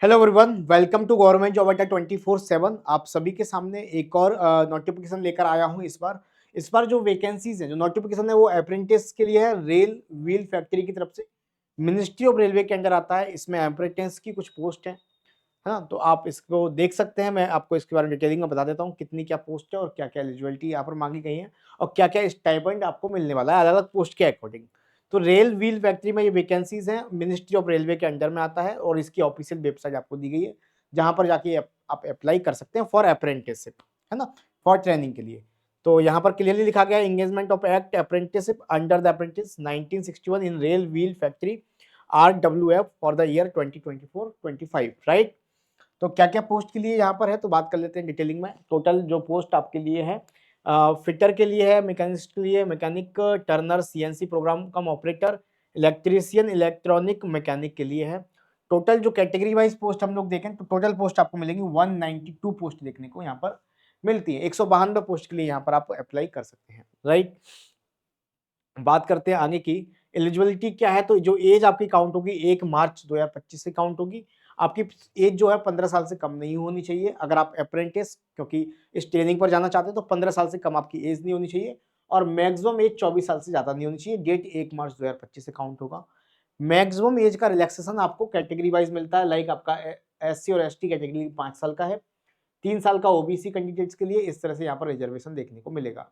Hello everyone, welcome to government job Adda 24/7। आप सभी के सामने एक और नोटिफिकेशन लेकर आया हूं। इस बार जो वैकेंसीज है, जो नोटिफिकेशन है वो अप्रेंटिस के लिए है, रेल व्हील फैक्ट्री की तरफ से। मिनिस्ट्री ऑफ रेलवे के अंडर आता है। इसमें अप्रेंटिस की कुछ पोस्ट है ना। तो आप इसको देख सकते हैं। मैं आपको इसके बारे में डिटेलिंग में बता देता हूँ कितनी क्या पोस्ट है और क्या क्या एलिजिबिलिटी यहाँ पर मांगी गई है और क्या क्या स्टाइपेंड आपको मिलने वाला है अलग अलग पोस्ट के अकॉर्डिंग। तो रेल व्हील फैक्ट्री में ये वैकेंसीज हैं, मिनिस्ट्री ऑफ रेलवे के अंडर में आता है और इसकी ऑफिशियल वेबसाइट आपको दी गई है, जहां पर जाके आप अप्लाई कर सकते हैं फॉर अप्रेंटिसशिप, है ना, फॉर ट्रेनिंग के लिए। तो यहाँ पर क्लियरली लिखा गया है, engagement of act apprenticeship under the apprentice 1961 in rail wheel factory RWF for the year 2024-25, right. तो क्या क्या पोस्ट के लिए यहाँ पर है तो बात कर लेते हैं डिटेलिंग में। टोटल जो पोस्ट आपके लिए है, फिटर के लिए है, मैकेनिस्ट के लिए, mechanic turner CNC program cum operator, electrician electronic mechanic के लिए है। टोटल जो कैटेगरी वाइज पोस्ट हम लोग देखें तो टोटल पोस्ट आपको मिलेंगी 192 पोस्ट देखने को यहाँ पर मिलती है। 192 पोस्ट के लिए यहाँ पर आप अप्लाई कर सकते हैं, राइट। बात करते हैं आगे की एलिजिबिलिटी क्या है। तो जो एज आपकी काउंट होगी 1 मार्च 2025 से काउंट होगी। आपकी एज जो है 15 साल से कम नहीं होनी चाहिए अगर आप अप्रेंटिस, क्योंकि इस ट्रेनिंग पर जाना चाहते हैं तो 15 साल से कम आपकी एज नहीं होनी चाहिए और मैक्सिमम एज 24 साल से ज्यादा नहीं होनी चाहिए। डेट 1 मार्च 2025 से काउंट होगा। मैक्सिमम एज का रिलैक्सेशन आपको कैटेगरी वाइज मिलता है। लाइक आपका SC और ST कैटेगरी 5 साल का है, 3 साल का OBC कैंडिडेट्स के लिए। इस तरह से यहाँ पर रिजर्वेशन देखने को मिलेगा।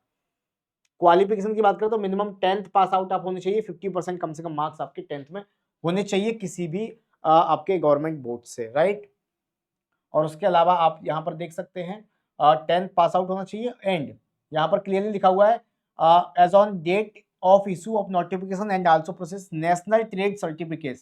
क्वालिफिकेशन की बात करें तो मिनिमम 10th पास आउट आप होने चाहिए। 50% कम से कम मार्क्स आपके 10th में होने चाहिए किसी भी आपके गवर्नमेंट बोर्ड से, राइट। और उसके अलावा आप यहाँ पर देख सकते हैं 10th पास आउट होना चाहिए। एंड यहाँ पर क्लियरली लिखा हुआ है as on date of issue of notification and also process national trade certificate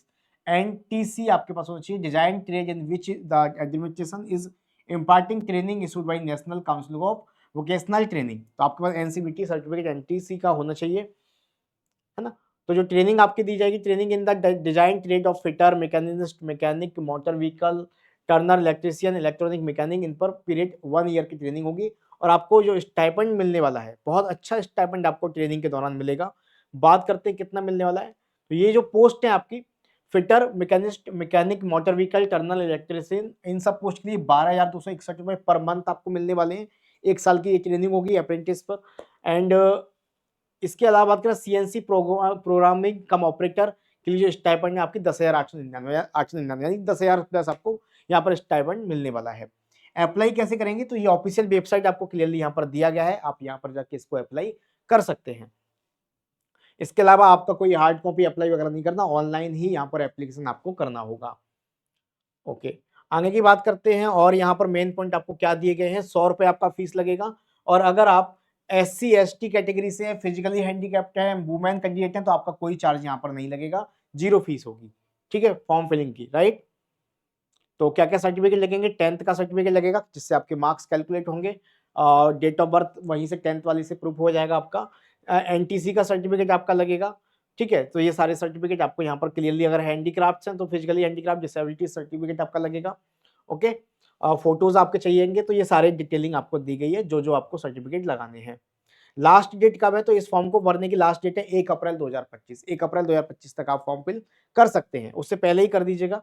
NTC आपके पास होना चाहिए, design trade in which the administration is imparting training issued by national council of vocational training. तो आपके पास NCVT certificate NTC का होना चाहिए, है ना। तो जो ट्रेनिंग आपकी दी जाएगी, training in the design trade of fitter, machinist, mechanic, motor vehicle, turner, electrician, electronic mechanic, इन पर पीरियड 1 ईयर की ट्रेनिंग होगी। और आपको जो स्टाइपेंड मिलने वाला है, बहुत अच्छा स्टाइपेंड आपको ट्रेनिंग के दौरान मिलेगा। बात करते हैं कितना मिलने वाला है। तो ये जो पोस्ट है आपकी, fitter, machinist, mechanic, motor vehicle, turner, electrician, इन सब पोस्ट के लिए 12,261 रुपए पर मंथ आपको मिलने वाले हैं। 1 साल की ये ट्रेनिंग होगी अप्रेंटिस पर। एंड इसके अलावा बात करें CNC प्रोग्रामिंग कम ऑपरेटर के लिए जो स्टाइपेंड है आपकी 10,899 यानी 10,000 प्लस आपको यहाँ पर स्टाइपेंड मिलने वाला है। अप्लाई कैसे करेंगे तो ये ऑफिशियल वेबसाइट आपको क्लियरली यहाँ पर दिया गया है, आप यहाँ पर जाके इसको अप्लाई कर सकते हैं। इसके अलावा आपका कोई हार्ड कॉपी अप्लाई वगैरह नहीं करना, ऑनलाइन ही यहाँ पर एप्लीकेशन आपको करना होगा। ओके, आगे की बात करते हैं। और यहाँ पर मेन पॉइंट आपको क्या दिए गए हैं, 100 रुपए आपका फीस लगेगा। और अगर आप SC ST कैटेगरी से फिजिकली हैंडीकैप्ड है, वुमेन कैंडिडेट है, तो आपका कोई चार्ज यहाँ पर नहीं लगेगा, 0 फीस होगी, ठीक है, फॉर्म फिलिंग की, राइट। तो क्या क्या सर्टिफिकेट लगेंगे, 10th का सर्टिफिकेट लगेगा जिससे आपके मार्क्स कैलकुलेट होंगे और डेट ऑफ बर्थ वहीं से 10th वाली से प्रूफ हो जाएगा आपका। NTC का सर्टिफिकेट आपका लगेगा, ठीक है। तो ये सारे सर्टिफिकेट आपको यहाँ पर क्लियरली, अगर हैंडीक्राफ्ट हैं तो फिजिकली हैंडीक्राफ्ट डिसेबिलिटी सर्टिफिकेट आपका लगेगा। ओके, फोटोज आपके चाहिएंगे। तो ये सारे डिटेलिंग आपको दी गई है जो जो आपको सर्टिफिकेट लगाने हैं। लास्ट डेट कब है तो इस फॉर्म को भरने की लास्ट डेट है 1 अप्रैल 2025। 1 अप्रैल 2025 तक आप फॉर्म फिल कर सकते हैं, उससे पहले ही कर दीजिएगा,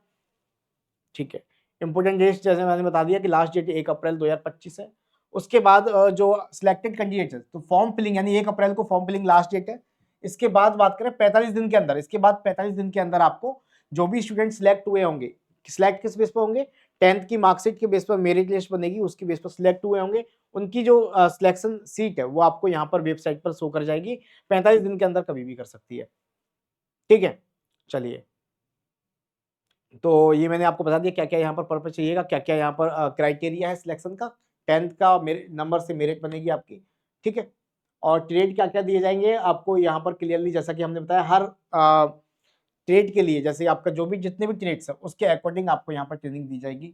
ठीक है। इंपोर्टेंट डेट्स जैसे मैंने बता दिया कि लास्ट डेट 1 अप्रैल 2025 है। उसके बाद जो सिलेक्टेड कैंडिडेट है तो फॉर्म फिलिंग यानी 1 अप्रैल को फॉर्म फिलिंग लास्ट डेट है। इसके बाद बात करें 45 दिन के अंदर, इसके बाद 45 दिन के अंदर आपको जो भी स्टूडेंट सिलेक्ट हुए होंगे, सिलेक्ट किस बेस पर होंगे, 10th की मार्कशीट के बेस पर मेरिट लिस्ट बनेगी, उसके बेस पर सिलेक्ट हुए होंगे, उनकी जो सिलेक्शन सीट है वो आपको यहाँ पर वेबसाइट पर शो कर जाएगी। 45 दिन के अंदर कभी भी कर सकती है, ठीक है। चलिए, तो ये मैंने आपको बता दिया क्या क्या यहाँ पर पर्पज चाहिएगा, क्या क्या यहाँ पर क्राइटेरिया है सिलेक्शन का। 10th का मेरिट नंबर से मेरिट बनेगी आपकी, ठीक है। और ट्रेड क्या क्या दिए जाएंगे आपको यहाँ पर क्लियरली, जैसा कि हमने बताया हर ट्रेड के लिए, जैसे आपका जो भी जितने भी ट्रेड्स है उसके अकॉर्डिंग आपको यहाँ पर ट्रेनिंग दी जाएगी।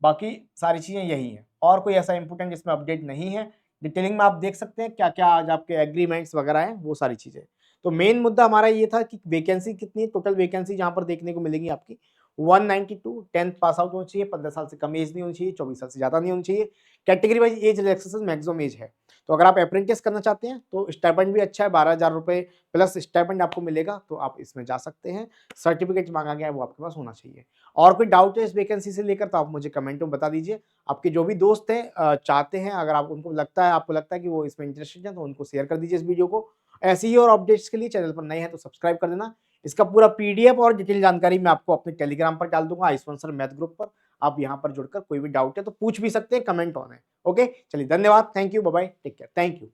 बाकी सारी चीजें यही है और कोई ऐसा इंपोर्टेंट इसमें अपडेट नहीं है। डिटेलिंग में आप देख सकते हैं क्या क्या आज आपके एग्रीमेंट्स वगैरह हैं, वो सारी चीजें। तो मेन मुद्दा हमारा ये था कि वैकेंसी कितनी, टोटल वैकेंसी जहां पर देखने को मिलेगी आपकी 192। 10th पास आउट होना चाहिए, 15 साल से कम एज नहीं होनी चाहिए, 24 साल से ज्यादा नहीं होनी चाहिए। Category wise age relaxation maximum age है तो अगर आप अप्रेंटिस करना चाहते हैं तो स्टाइपेंड भी अच्छा है, 12,000 रुपए प्लस स्टाइपेंड आपको मिलेगा, तो आप इसमें जा सकते हैं। सर्टिफिकेट मांगा गया है वो आपके पास होना चाहिए। और कोई डाउट है इस वैकेंसी से लेकर तो आप मुझे कमेंट में बता दीजिए। आपके जो भी दोस्त हैं चाहते हैं, अगर आप उनको लगता है, आपको लगता है कि वो इसमें इंटरेस्टेड हैं, तो उनको शेयर कर दीजिए इस वीडियो को। ऐसी ही और अपडेट्स के लिए चैनल पर नए हैं तो सब्सक्राइब कर देना। इसका पूरा पीडीएफ और डिटेल जानकारी मैं आपको अपने टेलीग्राम पर डाल दूंगा, आयुष्मान सर मैथ ग्रुप पर। आप यहाँ पर जुड़कर कोई भी डाउट है तो पूछ भी सकते हैं, कमेंट ऑन है। ओके, चलिए धन्यवाद, thank you, bye bye, take care, thank you.